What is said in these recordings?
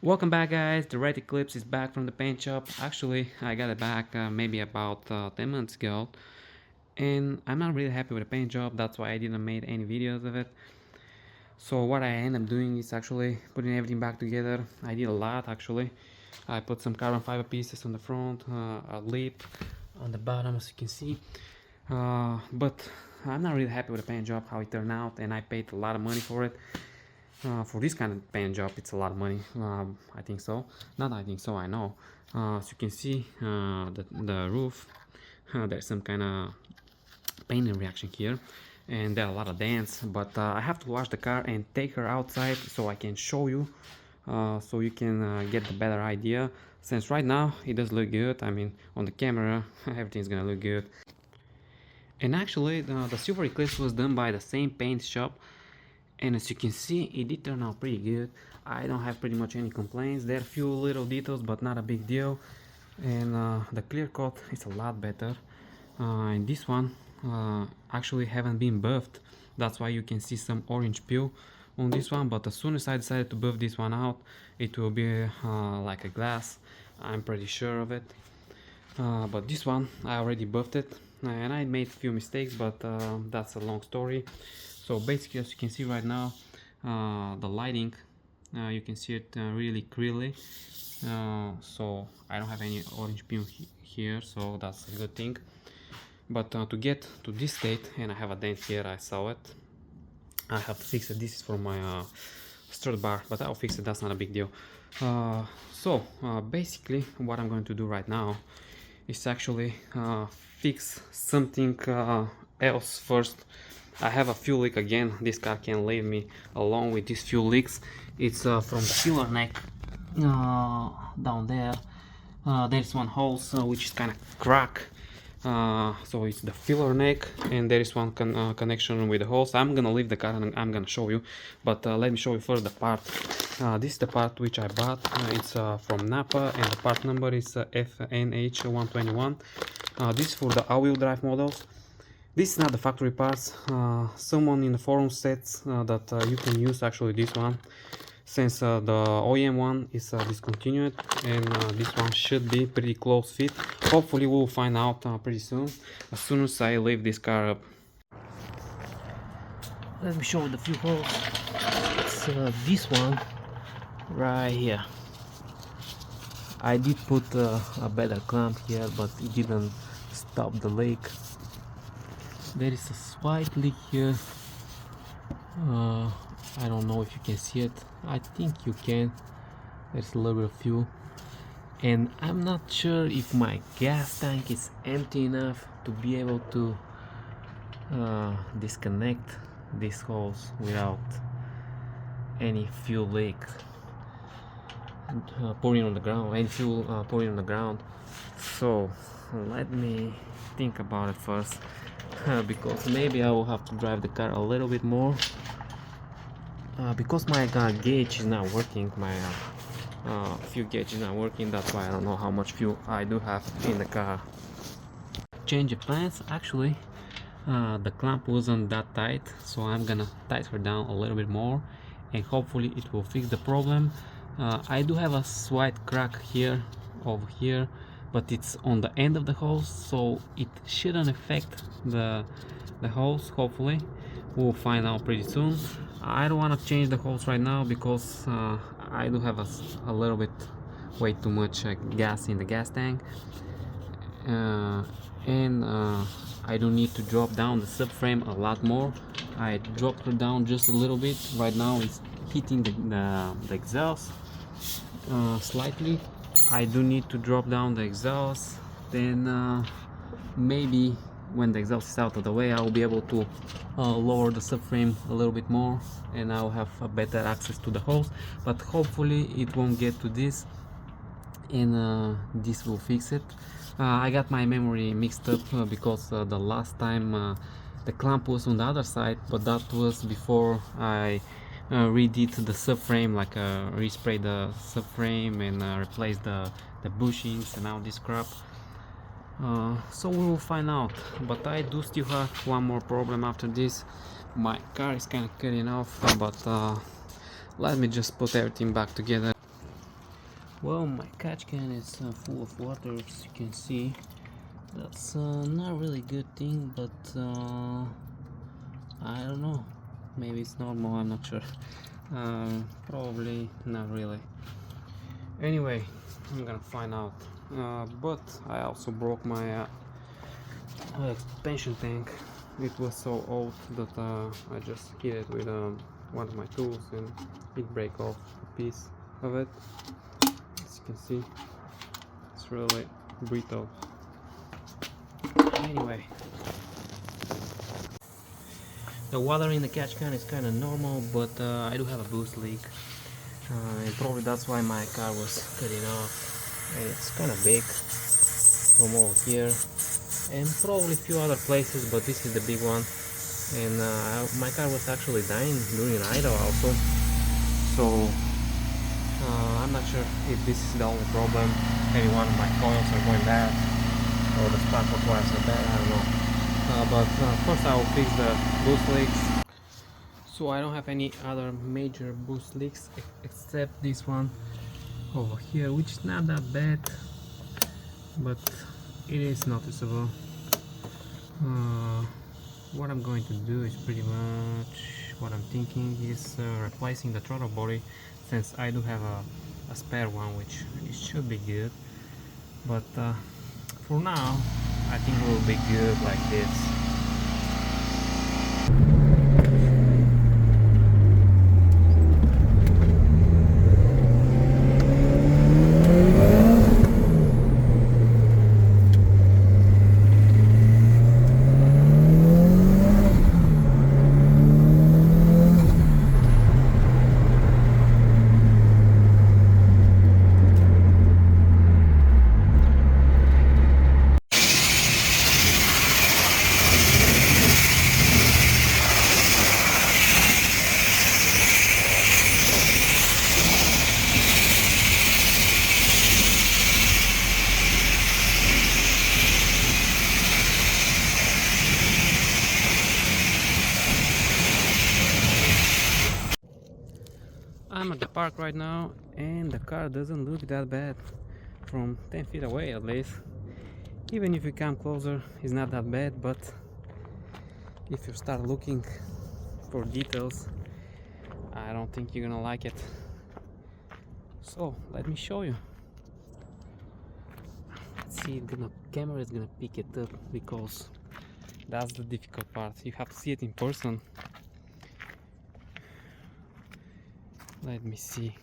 Welcome back, guys. The red Eclipse is back from the paint shop. Actually, I got it back maybe about 10 months ago, and I'm not really happy with the paint job. That's why I didn't make any videos of it. So what I end up doing is actually putting everything back together. I did a lot actually. I put some carbon fiber pieces on the front, a lip on the bottom, as you can see. But I'm not really happy with the paint job, how it turned out, and I paid a lot of money for it. For this kind of paint job, it's a lot of money. I think so. Not I think so, I know. As you can see, the roof, there's some kind of painting reaction here, and there are a lot of dents. But I have to wash the car and take her outside so I can show you, so you can get the better idea. Since right now it does look good. I mean, on the camera, everything's gonna look good. And actually, the Silver Eclipse was done by the same paint shop. And as you can see, it did turn out pretty good. I don't have pretty much any complaints. There are a few little details, but not a big deal. And the clear coat is a lot better. And this one actually haven't been buffed. That's why you can see some orange peel on this one. But as soon as I decided to buff this one out, it will be like a glass. I'm pretty sure of it. But this one, I already buffed it. And I made a few mistakes, but that's a long story. So basically, as you can see right now, the lighting, you can see it really clearly. So I don't have any orange peel here, so that's a good thing. But to get to this state, and I have a dent here, I saw it. I have to fix it. This is for my strut bar, but I'll fix it. That's not a big deal. Basically, what I'm going to do right now is actually fix something else first. I have a fuel leak again. This car can't leave me alone with these fuel leaks. It's from the filler neck down there. There's one hole which is kind of cracked. So it's the filler neck, and there is one connection with the hose. I'm gonna leave the car and I'm gonna show you, but let me show you first the part. This is the part which I bought. It's from Napa, and the part number is FNH121. This is for the all-wheel drive models. This is not the factory parts. Someone in the forum says that you can use actually this one, since the OEM one is discontinued, and this one should be pretty close fit. Hopefully we'll find out pretty soon, as soon as I leave this car up. Let me show you the few holes. It's this one right here. I did put a better clamp here, but it didn't stop the leak. There is a slight leak here. I don't know if you can see it. I think you can. There's a little bit of fuel, and I'm not sure if my gas tank is empty enough to be able to disconnect these holes without any fuel leak pouring on the ground, any fuel pouring on the ground. So let me think about it first, because maybe I will have to drive the car a little bit more, because my gauge is not working. My fuel gauge is not working. That's why I don't know how much fuel I do have in the car. Change of plans. Actually, the clamp wasn't that tight, so I'm gonna tighten her down a little bit more, and hopefully it will fix the problem. I do have a slight crack here, over here, but it's on the end of the hose, so it shouldn't affect the hose. Hopefully we'll find out pretty soon. I don't want to change the hose right now because I do have a little bit, way too much gas in the gas tank, and I do need to drop down the subframe a lot more. I dropped her down just a little bit. Right now it's hitting the exhaust slightly. I do need to drop down the exhaust, then maybe when the exhaust is out of the way, I will be able to lower the subframe a little bit more, and I'll have a better access to the hose. But hopefully it won't get to this, and this will fix it. I got my memory mixed up because the last time the clamp was on the other side, but that was before I redid the subframe, like resprayed the subframe and replaced the bushings and all this crap. So we will find out, but I do still have one more problem after this. My car is kind of cutting off, but let me just put everything back together. Well, my catch can is full of water, as you can see. That's not really good thing, but I don't know. Maybe it's normal, I'm not sure. Probably not really. Anyway, I'm gonna find out. But I also broke my expansion tank. It was so old that I just hit it with one of my tools and it break off a piece of it. As you can see, it's really brittle. Anyway, the water in the catch can is kind of normal, but I do have a boost leak, and probably that's why my car was cutting off. And it's kind of big from over here, and probably a few other places, but this is the big one. And my car was actually dying during idle also, so I'm not sure if this is the only problem. Maybe one of my coils are going bad, or the spark wires are bad, I don't know. But first I will fix the boost leaks. So I don't have any other major boost leaks except this one over here, which is not that bad, but it is noticeable. What I'm going to do is pretty much what I'm thinking is replacing the throttle body, since I do have a spare one, which it should be good. But for now, I think it will be good like this. I'm at the park right now, and the car doesn't look that bad from 10 feet away at least. Even if you come closer, it's not that bad, but if you start looking for details, I don't think you're gonna like it. So let me show you. Let's see, camera is gonna pick it up, because that's the difficult part. You have to see it in person. Let me see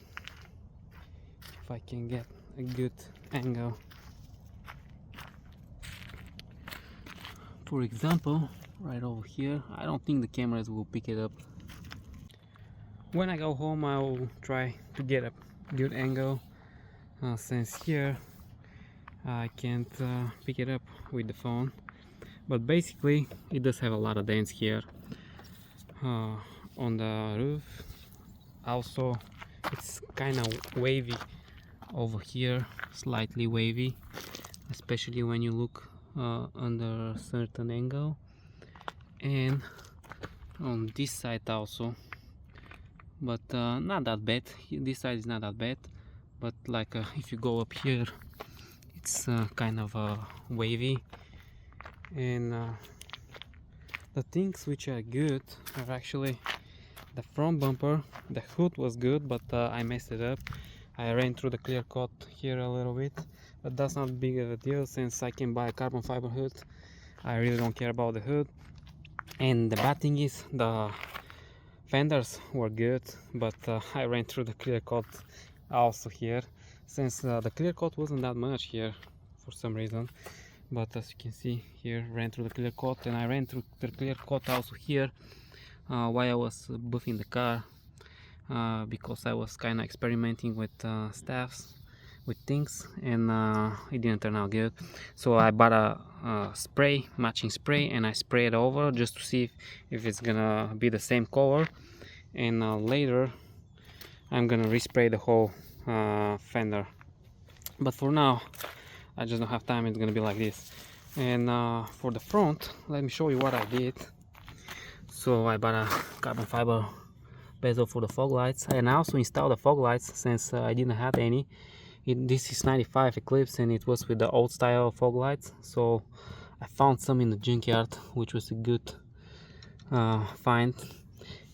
if I can get a good angle. For example, right over here, I don't think the cameras will pick it up. When I go home, I will try to get a good angle, since here I can't pick it up with the phone. But basically, it does have a lot of dents here on the roof. Also, it's kind of wavy over here, slightly wavy, especially when you look under a certain angle. And on this side also, but not that bad. This side is not that bad, but like if you go up here, it's kind of wavy. And the things which are good are actually the front bumper. The hood was good, but I messed it up. I ran through the clear coat here a little bit, but that's not big of a deal since I can buy a carbon fiber hood. I really don't care about the hood. And the bad thing is the fenders were good, but I ran through the clear coat also here, since the clear coat wasn't that much here for some reason. But as you can see here, ran through the clear coat, and I ran through the clear coat also here while I was buffing the car, because I was kind of experimenting with staffs, with things, and it didn't turn out good. So I bought a spray, matching spray, and I sprayed it over just to see if it's gonna be the same color. And later I'm gonna respray the whole fender. But for now, I just don't have time. It's gonna be like this. And for the front, let me show you what I did. So I bought a carbon fiber bezel for the fog lights, and I also installed the fog lights since I didn't have any, This is 95 Eclipse, and it was with the old style fog lights, so I found some in the junkyard, which was a good find.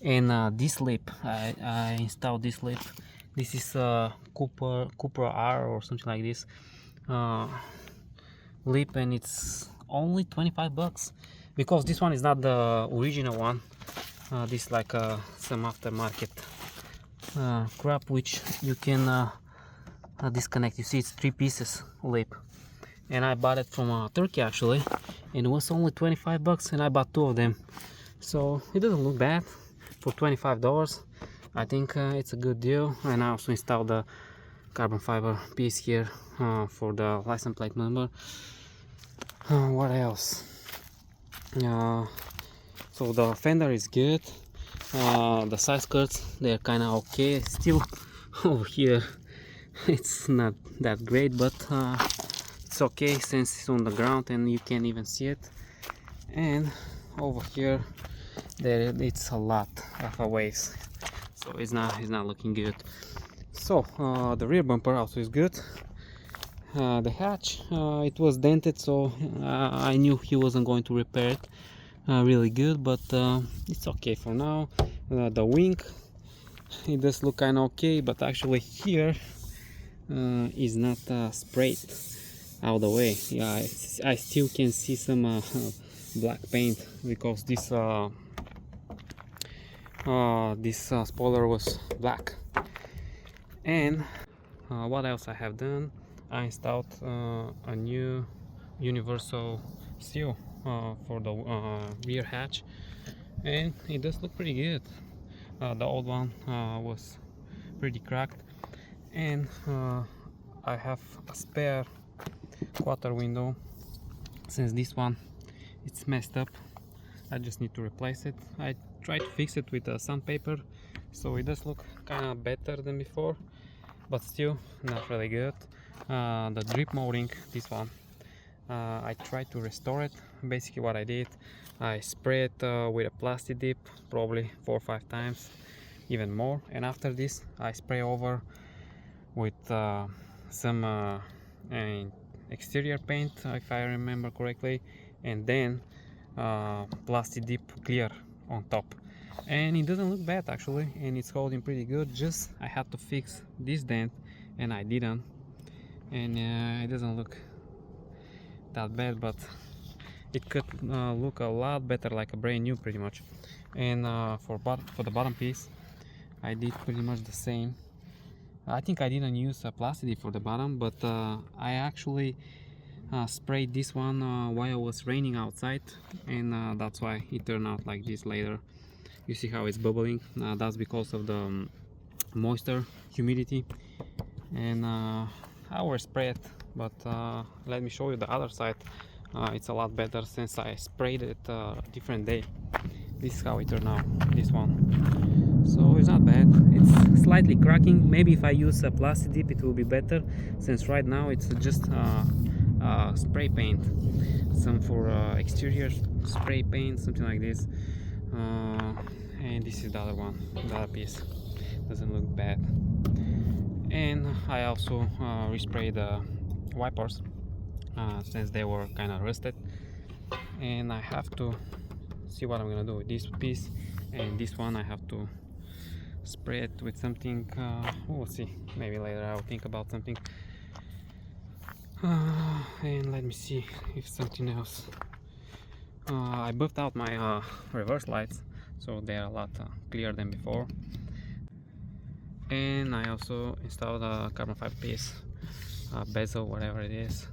And this lip, I installed this lip. This is Cooper R or something like this lip, and it's only 25 bucks, because this one is not the original one. This is like some aftermarket crap which you can disconnect. You see, it's 3 pieces lip, and I bought it from Turkey actually, and it was only 25 bucks, and I bought 2 of them, so it doesn't look bad for $25. I think it's a good deal. And I also installed the carbon fiber piece here for the license plate number. What else? So the fender is good. The side skirts, they're kind of okay. Still over here it's not that great, but it's okay since it's on the ground and you can't even see it. And over here it's a lot of waves, so it's not looking good. So the rear bumper also is good. The hatch, it was dented, so I knew he wasn't going to repair it really good, but it's okay for now. The wing, it does look kind of okay, but actually here is not sprayed all the way. Yeah, I still can see some black paint, because this spoiler was black. And what else I have done? I installed a new universal seal for the rear hatch, and it does look pretty good. The old one was pretty cracked, and I have a spare quarter window. Since this one it's messed up, I just need to replace it. I tried to fix it with sandpaper, so it does look kind of better than before, but still not really good. The drip molding, this one, I tried to restore it. Basically what I did, I sprayed it with a plastic dip probably 4 or 5 times, even more, and after this I spray over with some exterior paint, if I remember correctly, and then plastic dip clear on top, and it doesn't look bad actually, and it's holding pretty good. Just I had to fix this dent, and I didn't, and it doesn't look that bad, but it could look a lot better, like a brand new pretty much. And for the bottom piece I did pretty much the same. I think I didn't use a plastic dip for the bottom, but I actually sprayed this one while it was raining outside, and that's why it turned out like this later. You see how it's bubbling? That's because of the moisture, humidity, and I will spray it. But let me show you the other side. It's a lot better since I sprayed it a different day. This is how it turned out, this one. So it's not bad. It's slightly cracking. Maybe if I use a plastic dip it will be better, since right now it's just spray paint. Some for exterior spray paint, something like this. And this is the other one, the other piece. Doesn't look bad. And I also resprayed the wipers since they were kind of rusted, and I have to see what I'm gonna do with this piece. And this one I have to spray it with something. We'll see, maybe later I'll think about something. And let me see if something else. I buffed out my reverse lights, so they're a lot clearer than before. And I also installed a carbon fiber piece, bezel, whatever it is,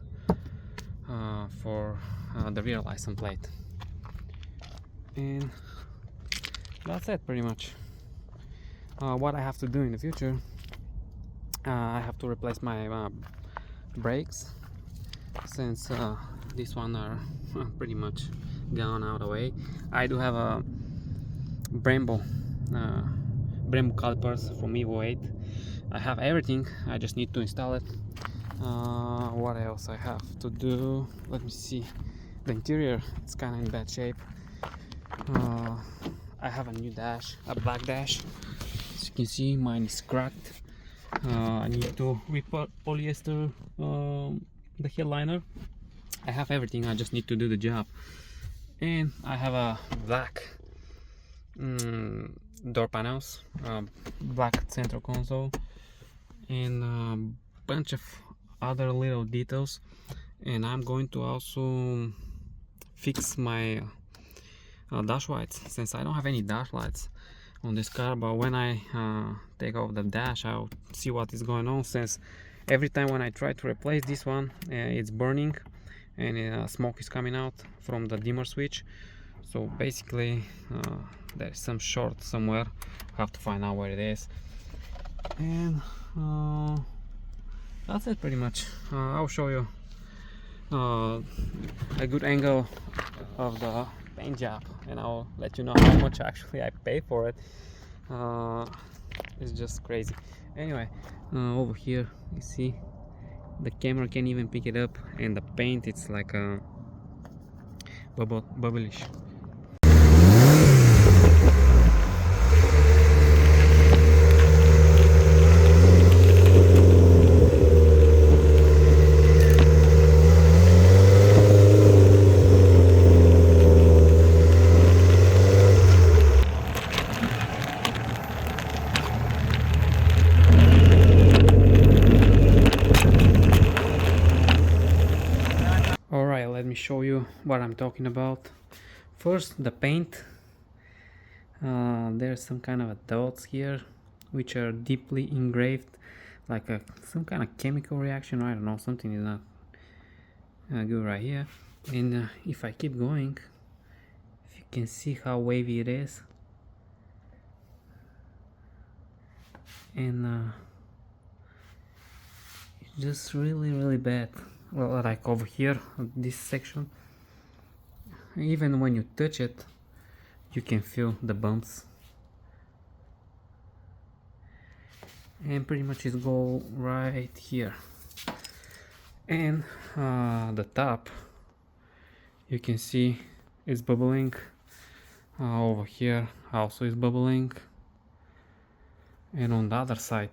for the rear license plate. And that's it pretty much. What I have to do in the future, I have to replace my brakes, since these one are pretty much gone out of the way. I do have a Brembo calipers from Evo 8. I have everything, I just need to install it. What else I have to do? Let me see. The interior, it's kind of in bad shape. I have a new dash, a black dash. As you can see, mine is cracked. I need to polyester the headliner. I have everything, I just need to do the job. And I have a black door panels, black center console, and a bunch of other little details. And I'm going to also fix my dash lights, since I don't have any dash lights on this car. But when I take off the dash, I'll see what is going on, since every time when I try to replace this one, it's burning and smoke is coming out from the dimmer switch. So basically there's some short somewhere. I have to find out where it is. And that's it pretty much. I'll show you a good angle of the paint job, and I'll let you know how much actually I pay for it. It's just crazy. Anyway, over here you see the camera can't even pick it up, and the paint, it's like bubblish. Alright, let me show you what I'm talking about. First, the paint. There's some kind of a dots here which are deeply engraved, like some kind of chemical reaction. I don't know, something is not good right here. And if I keep going, if you can see how wavy it is, and it's just really bad. Well, like over here, this section, even when you touch it, you can feel the bumps. And pretty much it go right here. And the top, you can see it's bubbling. Over here also is bubbling. And on the other side,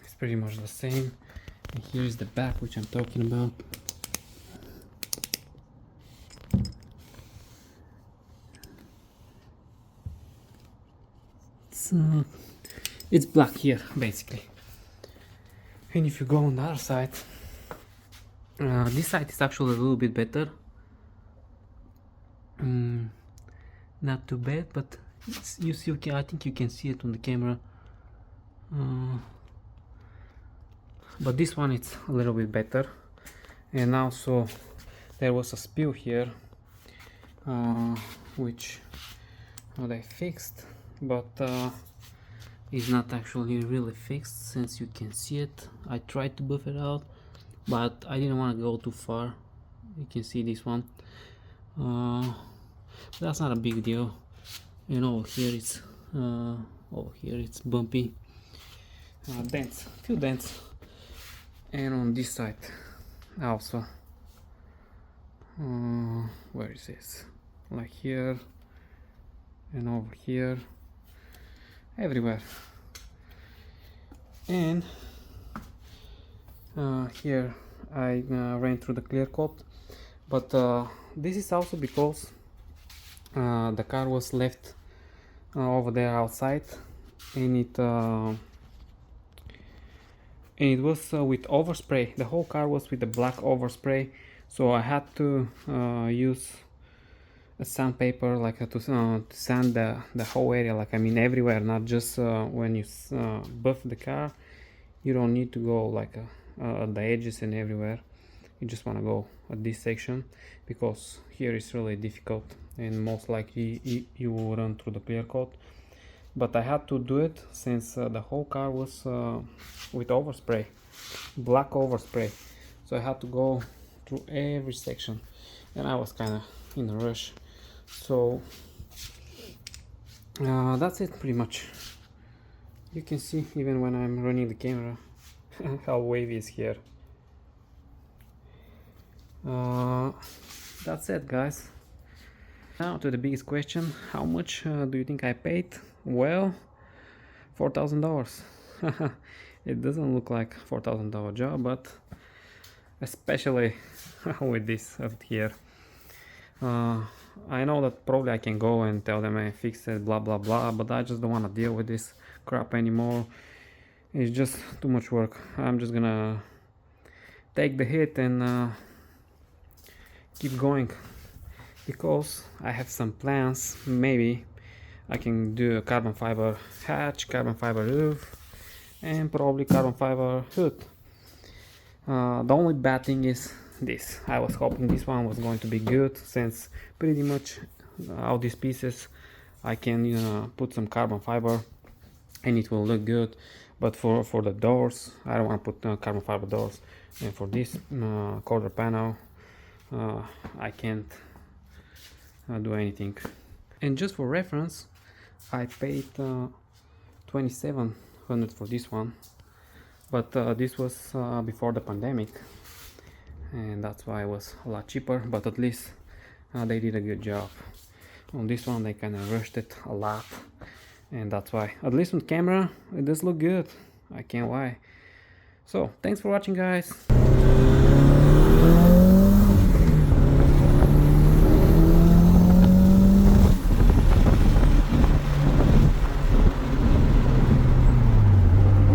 it's pretty much the same. And here's the back, which I'm talking about. It's black here, basically. And if you go on the other side, this side is actually a little bit better. Not too bad, but you see, okay, I think you can see it on the camera. But this one, it's a little bit better. And also there was a spill here, which they fixed, but it's not actually really fixed, since you can see it. I tried to buff it out, but I didn't want to go too far. You can see this one. That's not a big deal. And over here it's bumpy. Dents, few dents. And on this side also. Where is this? Like here and over here, everywhere. And here I ran through the clear coat, but this is also because the car was left over there outside, and it was with overspray. The whole car was with the black overspray, so I had to use a sandpaper, like to sand the whole area, like I mean everywhere, not just when you buff the car. You don't need to go like at the edges and everywhere. You just want to go at this section, because here is really difficult, and most likely you will run through the clear coat. But I had to do it since the whole car was with overspray, black overspray, so I had to go through every section, and I was kind of in a rush. So that's it pretty much. You can see even when I'm running the camera how wavy is here. That's it, guys. Now to the biggest question: how much do you think I paid? Well, $4,000. It doesn't look like $4,000 job, but especially with this up here. I know that probably I can go and tell them I fixed it, blah blah blah, but I just don't want to deal with this crap anymore. It's just too much work. I'm just gonna take the hit and keep going, because I have some plans. Maybe I can do a carbon fiber hatch, carbon fiber roof, and probably carbon fiber hood. The only bad thing is this. I was hoping this one was going to be good, since pretty much all these pieces I can put some carbon fiber and it will look good. But for the doors, I don't want to put carbon fiber doors. And for this quarter panel, I can't do anything. And just for reference, I paid $2,700 for this one, but this was before the pandemic, and that's why it was a lot cheaper. But at least they did a good job. On this one they kind of rushed it a lot, and that's why, at least on camera, it does look good. I can't lie. So thanks for watching, guys.